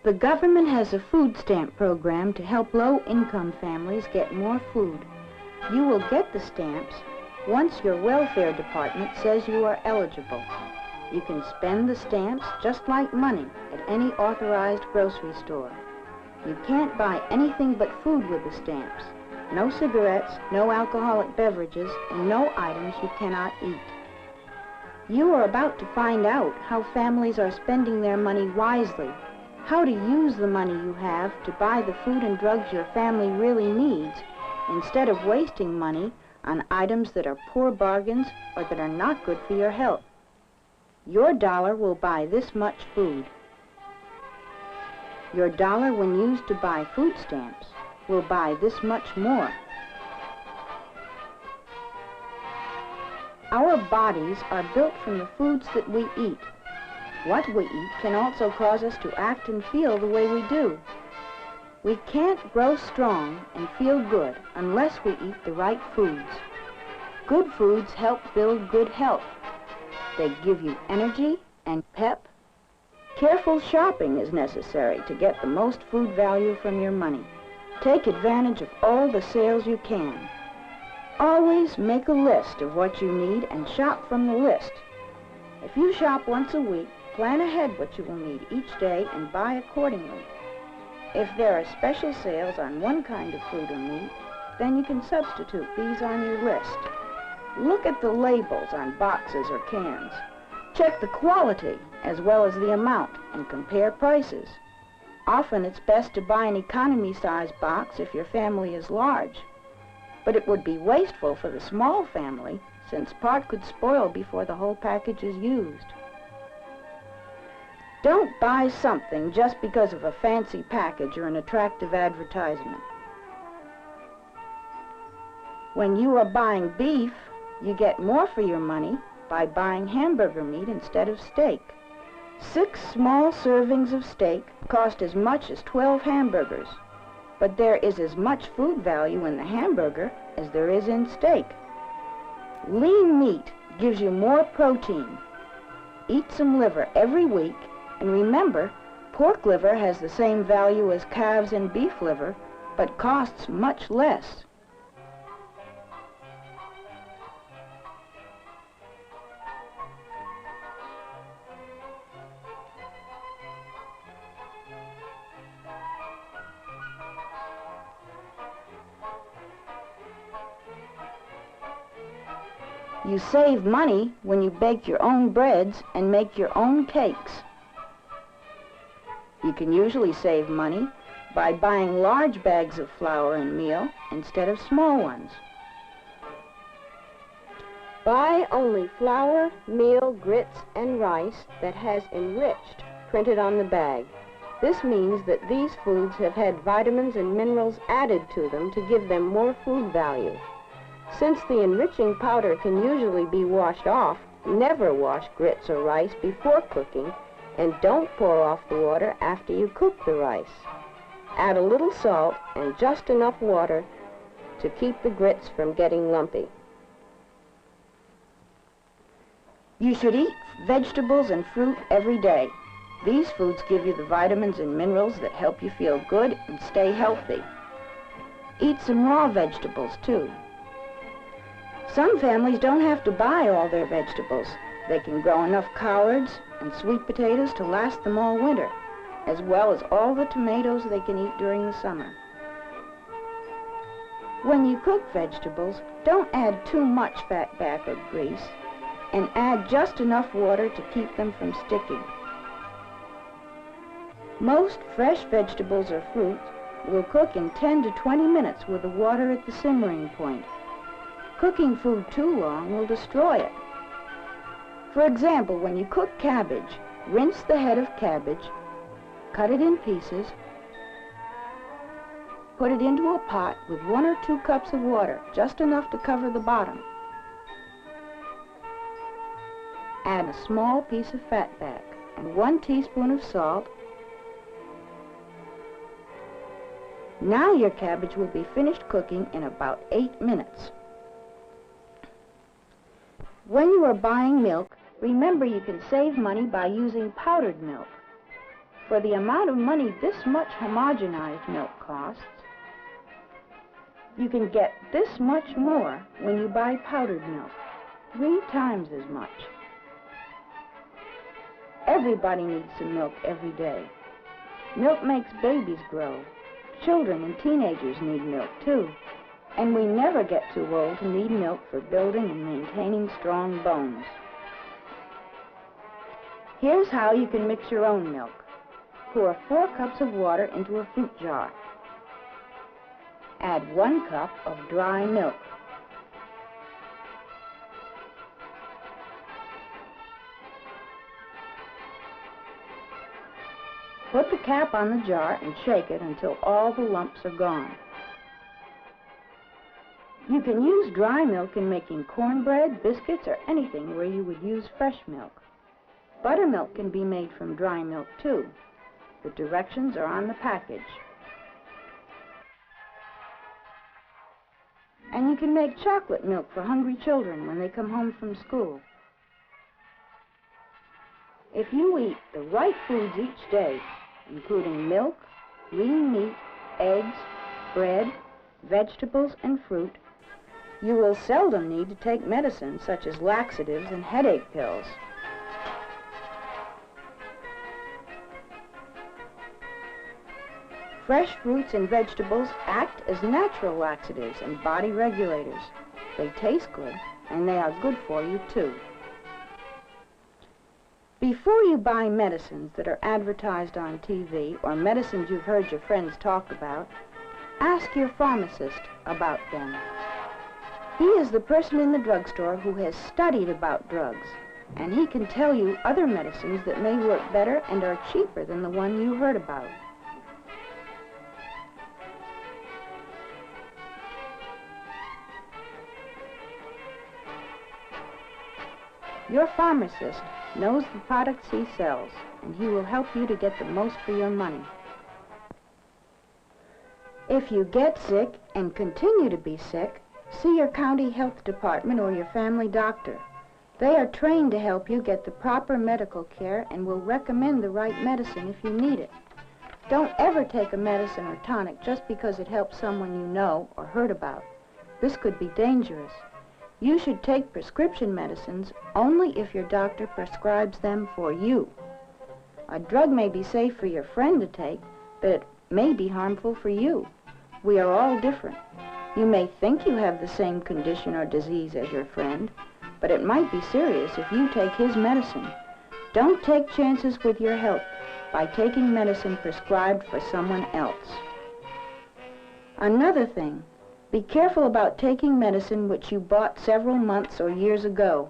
The government has a food stamp program to help low-income families get more food. You will get the stamps once your welfare department says you are eligible. You can spend the stamps just like money at any authorized grocery store. You can't buy anything but food with the stamps. No cigarettes, no alcoholic beverages, and no items you cannot eat. You are about to find out how families are spending their money wisely, how to use the money you have to buy the food and drugs your family really needs, instead of wasting money on items that are poor bargains or that are not good for your health. Your dollar will buy this much food. Your dollar, when used to buy food stamps, will buy this much more. Our bodies are built from the foods that we eat. What we eat can also cause us to act and feel the way we do. We can't grow strong and feel good unless we eat the right foods. Good foods help build good health. They give you energy and pep. Careful shopping is necessary to get the most food value from your money. Take advantage of all the sales you can. Always make a list of what you need and shop from the list. If you shop once a week, plan ahead what you will need each day and buy accordingly. If there are special sales on one kind of food or meat, then you can substitute these on your list. Look at the labels on boxes or cans. Check the quality as well as the amount and compare prices. Often it's best to buy an economy-size box if your family is large. But it would be wasteful for the small family since part could spoil before the whole package is used. Don't buy something just because of a fancy package or an attractive advertisement. When you are buying beef, you get more for your money by buying hamburger meat instead of steak. 6 small servings of steak cost as much as 12 hamburgers, but there is as much food value in the hamburger as there is in steak. Lean meat gives you more protein. Eat some liver every week, and remember, pork liver has the same value as calves and beef liver, but costs much less. You save money when you bake your own breads and make your own cakes. You can usually save money by buying large bags of flour and meal instead of small ones. Buy only flour, meal, grits, and rice that has enriched printed on the bag. This means that these foods have had vitamins and minerals added to them to give them more food value. Since the enriching powder can usually be washed off, never wash grits or rice before cooking, and don't pour off the water after you cook the rice. Add a little salt and just enough water to keep the grits from getting lumpy. You should eat vegetables and fruit every day. These foods give you the vitamins and minerals that help you feel good and stay healthy. Eat some raw vegetables, too. Some families don't have to buy all their vegetables. They can grow enough collards and sweet potatoes to last them all winter, as well as all the tomatoes they can eat during the summer. When you cook vegetables, don't add too much fat back or grease, and add just enough water to keep them from sticking. Most fresh vegetables or fruit will cook in 10 to 20 minutes with the water at the simmering point. Cooking food too long will destroy it. For example, when you cook cabbage, rinse the head of cabbage, cut it in pieces, put it into a pot with 1 or 2 cups of water, just enough to cover the bottom. Add a small piece of fatback and 1 teaspoon of salt. Now your cabbage will be finished cooking in about 8 minutes. When you are buying milk, remember you can save money by using powdered milk. For the amount of money this much homogenized milk costs, you can get this much more when you buy powdered milk, 3 times as much. Everybody needs some milk every day. Milk makes babies grow. Children and teenagers need milk too. And we never get too old to need milk for building and maintaining strong bones. Here's how you can mix your own milk. Pour 4 cups of water into a fruit jar. Add 1 cup of dry milk. Put the cap on the jar and shake it until all the lumps are gone. You can use dry milk in making cornbread, biscuits, or anything where you would use fresh milk. Buttermilk can be made from dry milk too. The directions are on the package. And you can make chocolate milk for hungry children when they come home from school. If you eat the right foods each day, including milk, lean meat, eggs, bread, vegetables, and fruit, you will seldom need to take medicines such as laxatives and headache pills. Fresh fruits and vegetables act as natural laxatives and body regulators. They taste good, and they are good for you too. Before you buy medicines that are advertised on TV or medicines you've heard your friends talk about, ask your pharmacist about them. He is the person in the drugstore who has studied about drugs, and he can tell you other medicines that may work better and are cheaper than the one you heard about. Your pharmacist knows the products he sells, and he will help you to get the most for your money. If you get sick and continue to be sick, see your county health department or your family doctor. They are trained to help you get the proper medical care and will recommend the right medicine if you need it. Don't ever take a medicine or tonic just because it helps someone you know or heard about. This could be dangerous. You should take prescription medicines only if your doctor prescribes them for you. A drug may be safe for your friend to take, but it may be harmful for you. We are all different. You may think you have the same condition or disease as your friend, but it might be serious if you take his medicine. Don't take chances with your health by taking medicine prescribed for someone else. Another thing, be careful about taking medicine which you bought several months or years ago.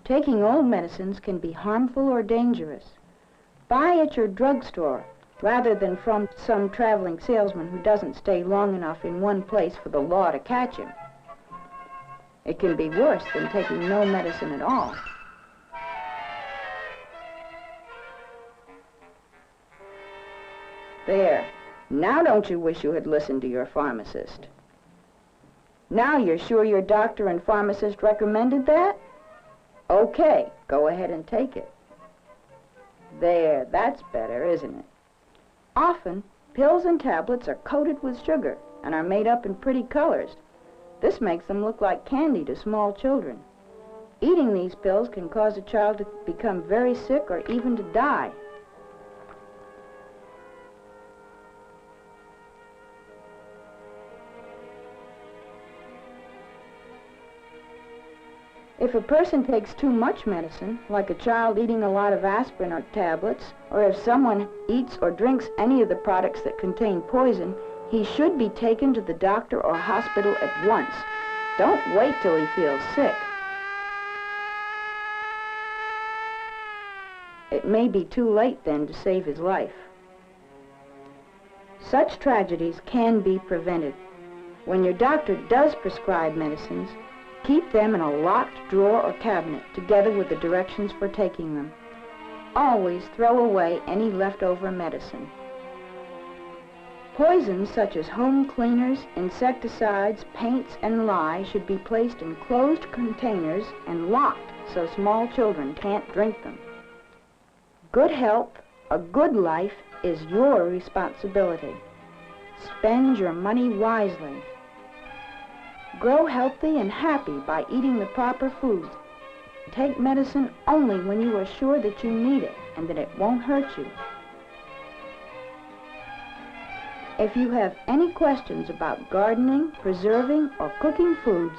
Taking old medicines can be harmful or dangerous. Buy at your drugstore rather than from some traveling salesman who doesn't stay long enough in one place for the law to catch him. It can be worse than taking no medicine at all. There. Now don't you wish you had listened to your pharmacist? Now you're sure your doctor and pharmacist recommended that? Okay, go ahead and take it. There, that's better, isn't it? Often, pills and tablets are coated with sugar and are made up in pretty colors. This makes them look like candy to small children. Eating these pills can cause a child to become very sick or even to die. If a person takes too much medicine, like a child eating a lot of aspirin or tablets, or if someone eats or drinks any of the products that contain poison, he should be taken to the doctor or hospital at once. Don't wait till he feels sick. It may be too late then to save his life. Such tragedies can be prevented. When your doctor does prescribe medicines, keep them in a locked drawer or cabinet, together with the directions for taking them. Always throw away any leftover medicine. Poisons such as home cleaners, insecticides, paints, and lye should be placed in closed containers and locked so small children can't drink them. Good health, A good life is your responsibility. Spend your money wisely. Grow healthy and happy by eating the proper foods. Take medicine only when you are sure that you need it and that it won't hurt you. If you have any questions about gardening, preserving, or cooking foods,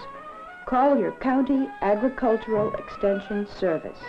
call your county agricultural extension service.